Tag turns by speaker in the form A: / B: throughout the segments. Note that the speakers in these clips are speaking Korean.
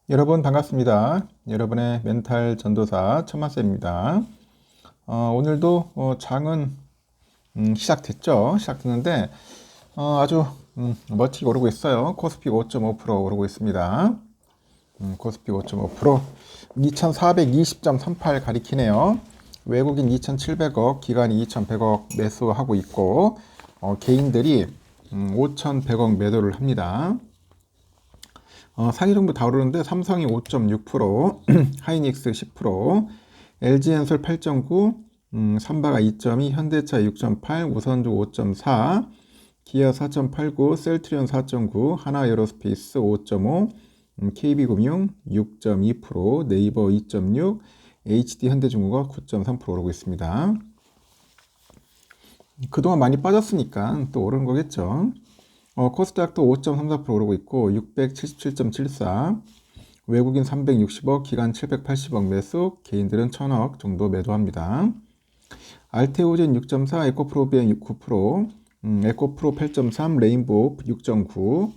A: 여러분 반갑습니다. 여러분의 멘탈 전도사 천만쌤입니다. 오늘도 장은 시작됐는데 아주 멋지게 오르고 있어요. 코스피 5.5% 오르고 있습니다. 코스피 5.5% 2420.38 가리키네요. 외국인 2700억, 기관이 2100억 매수하고 있고 개인들이 5100억 매도를 합니다. 상위 정도 다 오르는데 삼성이 5.6%, 하이닉스 10%, LG엔솔 8.9, 삼바가 2.2, 현대차 6.8, 우선주 5.4, 기아 4.89, 셀트리온 4.9, 하나에어로스페이스 5.5, KB금융 6.2%, 네이버 2.6, HD현대중공업 9.3% 오르고 있습니다. 그동안 많이 빠졌으니까 또 오르는 거겠죠. 코스닥도 5.34% 오르고 있고 677.74, 외국인 360억, 기관 780억 매수, 개인들은 1000억 정도 매도합니다. 알테오젠 6.4, 에코프로비엔 9%, 에코프로 8.3, 레인보우 6.9,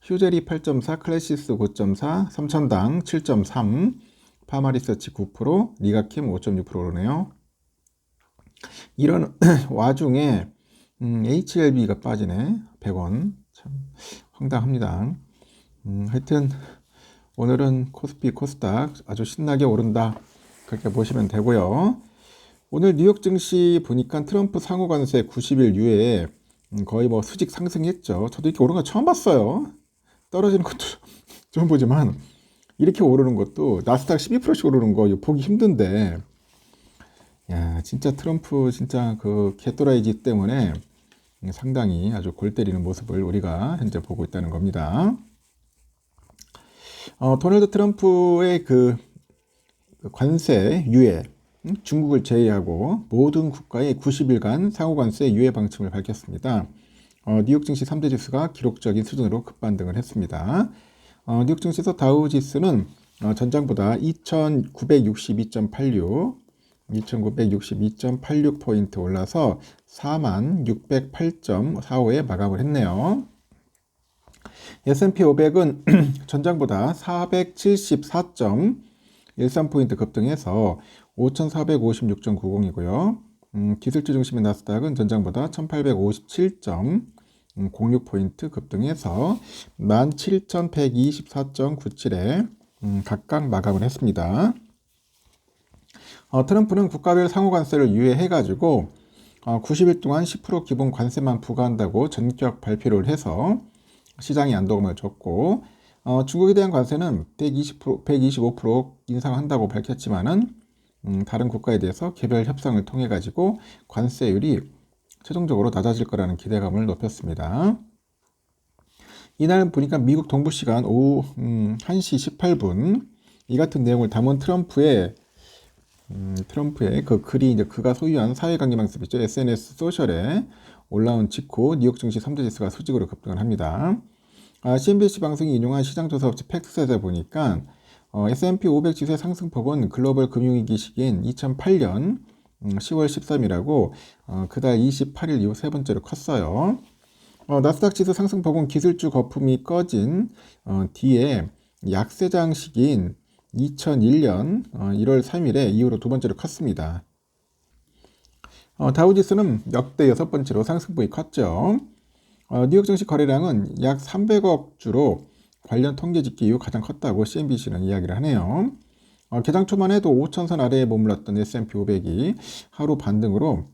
A: 휴제리 8.4, 클래시스 9.4, 삼천당 7.3, 파마리서치 9%, 리가캠 5.6% 오르네요. 이런 와중에 HLB가 빠지네. 100원. 참 황당합니다. 하여튼 오늘은 코스피 코스닥 아주 신나게 오른다. 그렇게 보시면 되고요. 오늘 뉴욕 증시 보니까 트럼프 상호 관세 90일 이후에 거의 뭐 수직 상승했죠. 저도 이렇게 오르는 거 처음 봤어요. 떨어지는 것도 좀 보지만 이렇게 오르는 것도 나스닥 12%씩 오르는 거 보기 힘든데, 야, 진짜 트럼프 진짜 그 개또라이지 때문에 상당히 아주 골 때리는 모습을 우리가 현재 보고 있다는 겁니다. 도널드 트럼프의 그 관세 유예, 중국을 제외하고 모든 국가의 90일간 상호관세 유예 방침을 밝혔습니다. 뉴욕 증시 3대 지수가 기록적인 수준으로 급반등을 했습니다. 뉴욕 증시에서 다우 지수는 전장보다 2962.86포인트 올라서 4608.45에 마감을 했네요. S&P 500은 전장보다 474.13포인트 급등해서 5456.90이고요. 기술주 중심의 나스닥은 전장보다 1857.06포인트 급등해서 17124.97에 각각 마감을 했습니다. 트럼프는 국가별 상호관세를 유예해가지고 90일 동안 10% 기본 관세만 부과한다고 전격 발표를 해서 시장에 안도감을 줬고, 중국에 대한 관세는 125% 인상한다고 밝혔지만은 다른 국가에 대해서 개별 협상을 통해 가지고 관세율이 최종적으로 낮아질 거라는 기대감을 높였습니다. 이날 보니까 미국 동부 시간 오후 1시 18분 이 같은 내용을 담은 트럼프의 그 글이 이제 그가 소유한 사회관계망습이죠. SNS 소셜에 올라온 직후 뉴욕 증시 3대 지수가 수직으로 급등을 합니다. CNBC 방송이 인용한 시장조사 업체 팩트셋에 보니까 S&P 500 지수의 상승폭은 글로벌 금융위기 시기인 2008년 10월 13일하고 그달 28일 이후 세 번째로 컸어요. 나스닥 지수 상승폭은 기술주 거품이 꺼진 뒤에 약세장 시기인 2001년 1월 3일에 이후로 두 번째로 컸습니다. 다우지수는 역대 여섯 번째로 상승폭이 컸죠. 뉴욕 증시 거래량은 약 300억 주로 관련 통계 집계 이후 가장 컸다고 CNBC는 이야기를 하네요. 개장 초만 해도 5천선 아래에 머물렀던 S&P 500이 하루 반등으로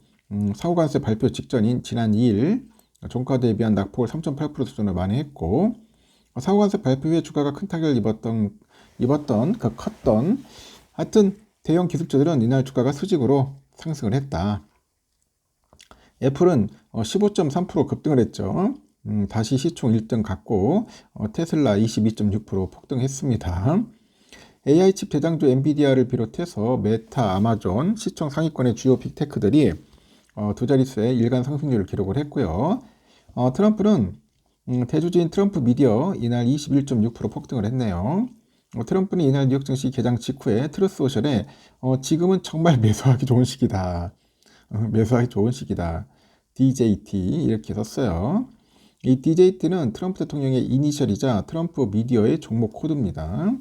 A: 상호관세 발표 직전인 지난 2일 종가 대비한 낙폭을 3.8% 수준으로 만회했고, 상호관세 발표 후에 주가가 큰 타격을 컸던 하여튼 대형 기술주들은 이날 주가가 수직으로 상승을 했다. 애플은 15.3% 급등을 했죠. 다시 시총 1등 갔고 테슬라 22.6% 폭등했습니다. AI칩 대장주 엔비디아를 비롯해서 메타, 아마존, 시총 상위권의 주요 빅테크들이 두 자릿수의 일간 상승률을 기록을 했고요. 트럼프는 대주주인 트럼프 미디어 이날 21.6% 폭등을 했네요. 트럼프는 이날 뉴욕 증시 개장 직후에 트루스 소셜에 지금은 정말 매수하기 좋은 시기다. 매수하기 좋은 시기다. DJT 이렇게 썼어요. 이 DJT는 트럼프 대통령의 이니셜이자 트럼프 미디어의 종목 코드입니다.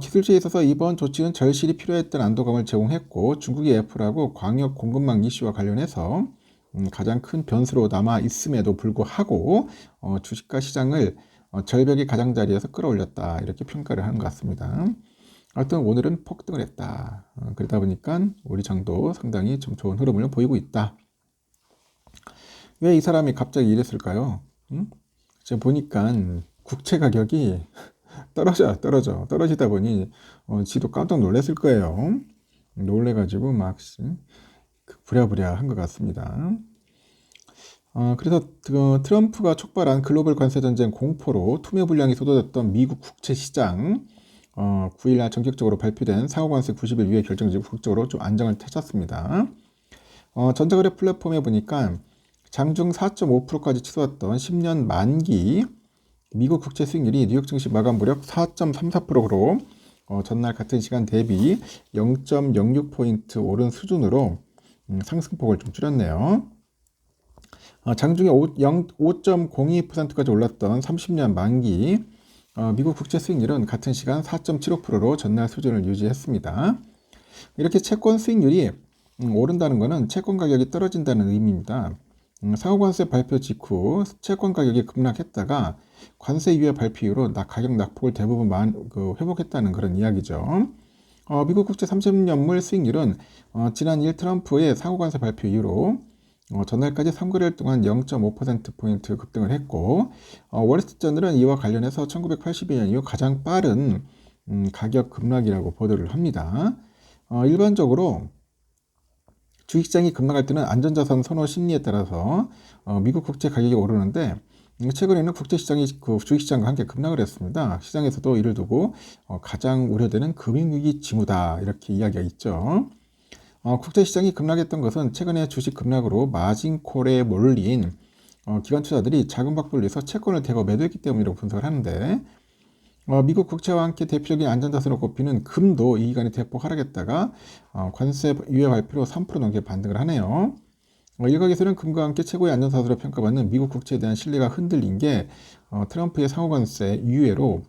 A: 기술지에 있어서 이번 조치는 절실히 필요했던 안도감을 제공했고 중국의 애플하고 광역 공급망 이슈와 관련해서 가장 큰 변수로 남아 있음에도 불구하고 주식과 시장을 절벽의 가장자리에서 끌어올렸다 이렇게 평가를 하는 것 같습니다. 하여튼 오늘은 폭등을 했다. 그러다 보니까 우리 장도 상당히 좀 좋은 흐름을 보이고 있다. 왜 이 사람이 갑자기 이랬을까요? 지금 보니까 국채 가격이 떨어지다 보니 지도 깜짝 놀랐을 거예요. 놀래가지고 막 부랴부랴 한 것 같습니다. 그래서 트럼프가 촉발한 글로벌 관세 전쟁 공포로 투매 불량이 쏟아졌던 미국 국채 시장 9일날 전격적으로 발표된 상호관세 90일 유예 결정 이후 국적으로 좀 안정을 되찾습니다. 전자거래 플랫폼에 보니까 장중 4.5%까지 치솟았던 10년 만기 미국 국채 수익률이 뉴욕 증시 마감 무렵 4.34%로 전날 같은 시간 대비 0.06포인트 오른 수준으로 상승폭을 좀 줄였네요. 장중에 5.02%까지 올랐던 30년 만기 미국 국채 수익률은 같은 시간 4.75%로 전날 수준을 유지했습니다. 이렇게 채권 수익률이 오른다는 것은 채권 가격이 떨어진다는 의미입니다. 상호관세 발표 직후 채권 가격이 급락했다가 관세 유예 발표 이후로 가격 낙폭을 대부분 회복했다는 그런 이야기죠. 미국 국채 30년물 수익률은 지난 1 트럼프의 상호관세 발표 이후로 전날까지 3거래일 동안 0.5%포인트 급등을 했고 월스트리트저널은 이와 관련해서 1982년 이후 가장 빠른 가격 급락이라고 보도를 합니다. 일반적으로 주식시장이 급락할 때는 안전자산 선호 심리에 따라서 미국 국채 가격이 오르는데 최근에는 국제시장이 주식시장과 함께 급락을 했습니다. 시장에서도 이를 두고 가장 우려되는 금융위기 징후다 이렇게 이야기가 있죠. 국제시장이 급락했던 것은 최근에 주식 급락으로 마진콜에 몰린 기관 투자들이 자금 확보를 위해서 채권을 대거 매도했기 때문이라고 분석을 하는데 미국 국채와 함께 대표적인 안전자산으로 꼽히는 금도 이 기간에 대폭 하락했다가 관세 유예 발표로 3% 넘게 반등을 하네요. 일각에서는 금과 함께 최고의 안전자산으로 평가받는 미국 국채에 대한 신뢰가 흔들린 게 트럼프의 상호관세 유예로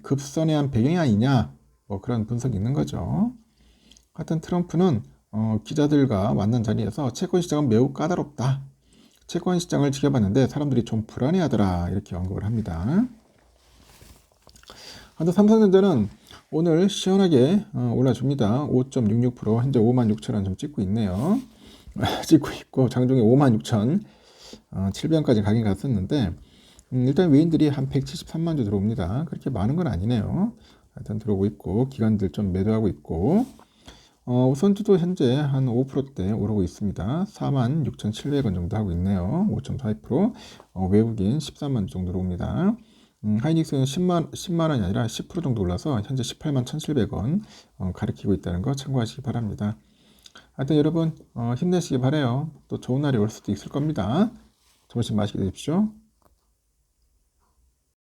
A: 급선회한 배경이 아니냐 그런 분석이 있는 거죠. 하여튼 트럼프는 기자들과 만난 자리에서 채권 시장은 매우 까다롭다. 채권 시장을 지켜봤는데 사람들이 좀 불안해하더라 이렇게 언급을 합니다. 하여튼 삼성전자는 오늘 시원하게 올라줍니다. 5.66% 현재 56,000원 좀 찍고 있네요. 찍고 있고 장중에 56,700원까지 가긴 갔었는데 일단 외인들이 한 173만 주 들어옵니다. 그렇게 많은 건 아니네요. 하여튼 들어오고 있고 기관들 좀 매도하고 있고 우선주도 현재 한 5%대 오르고 있습니다. 46,700원 정도 하고 있네요. 5.42%. 외국인 13만 주 정도 들어옵니다. 하이닉스는 10만 원이 아니라 10% 정도 올라서 현재 18만 1,700원 가리키고 있다는 거 참고하시기 바랍니다. 하여튼 여러분 힘내시기 바라요. 또 좋은 날이 올 수도 있을 겁니다. 점심 맛있게 드십시오.